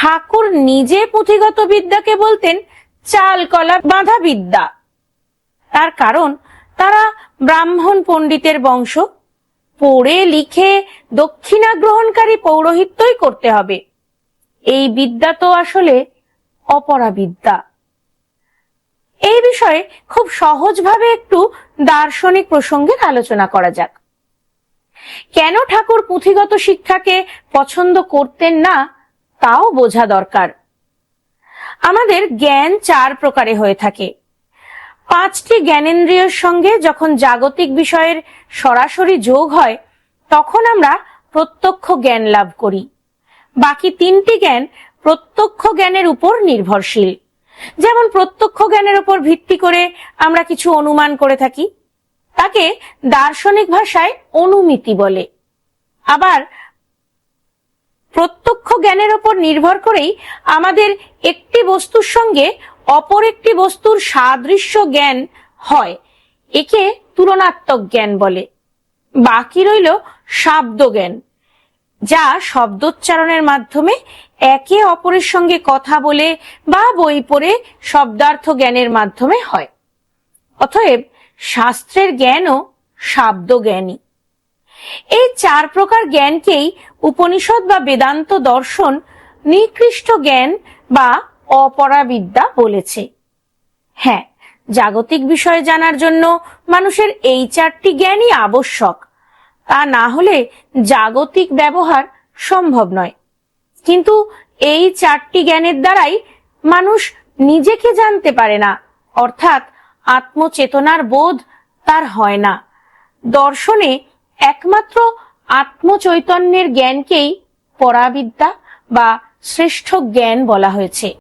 ঠাকুর নিজে পুঁথিগত বিদ্যাকে বলতেন চাল কলা বাঁধা বিদ্যা। তার কারণ তারা ব্রাহ্মণ পণ্ডিতের বংশ, পড়ে লিখে দক্ষিণা গ্রহণকারী পৌরোহিত্যই করতে হবে। এই বিদ্যা তো আসলে অপরা বিদ্যা। এই বিষয়ে খুব সহজভাবে একটু দার্শনিক প্রসঙ্গের আলোচনা করা যাক। কেন ঠাকুর পুঁথিগত শিক্ষাকে পছন্দ করতেন না তাও বোঝা দরকার। আমাদের জ্ঞান 4 প্রকারে হয়ে থাকে। 5টি জ্ঞানেন্দ্রিয়ের সঙ্গে যখন জাগতিক বিষয়ের সরাসরি যোগ হয় তখন আমরা প্রত্যক্ষ জ্ঞান লাভ করি। বাকি 3টি জ্ঞান প্রত্যক্ষ জ্ঞানের উপর নির্ভরশীল। যেমন প্রত্যক্ষ জ্ঞানের উপর ভিত্তি করে আমরা কিছু অনুমান করে থাকি, তাকে দার্শনিক ভাষায় অনুমিতি বলে। আবার প্রত্যক্ষ জ্ঞানের উপর নির্ভর করেই আমাদের একটি বস্তুর সঙ্গে অপর একটি বস্তুর সাদৃশ্য জ্ঞান হয়, একে তুলনাত্মক জ্ঞান বলে। বাকি রইল শাব্দ জ্ঞান, যা শব্দোচ্চারণের মাধ্যমে একে অপরের সঙ্গে কথা বলে বা বই পড়ে শব্দার্থ জ্ঞানের মাধ্যমে হয়। অতএব শাস্ত্রের জ্ঞানও শাব্দ জ্ঞানী। এই 4 প্রকার জ্ঞানকেই উপনিষদ বা বেদান্ত দর্শন নিকৃষ্ট জ্ঞান বা অপরাবিদ্যা বলেছে। হ্যাঁ, জাগতিক বিষয় জানার জন্য মানুষের এই 4টি জ্ঞানই আবশ্যক, তা না হলে জাগতিক ব্যবহার সম্ভব নয়। কিন্তু এই 4টি জ্ঞানের দ্বারাই মানুষ নিজেকে জানতে পারে না, অর্থাৎ আত্মচেতনার বোধ তার হয় না। দর্শনে একমাত্র আত্মচৈতন্যের জ্ঞানকেই পরাবিদ্যা বা শ্রেষ্ঠ জ্ঞান বলা হয়েছে।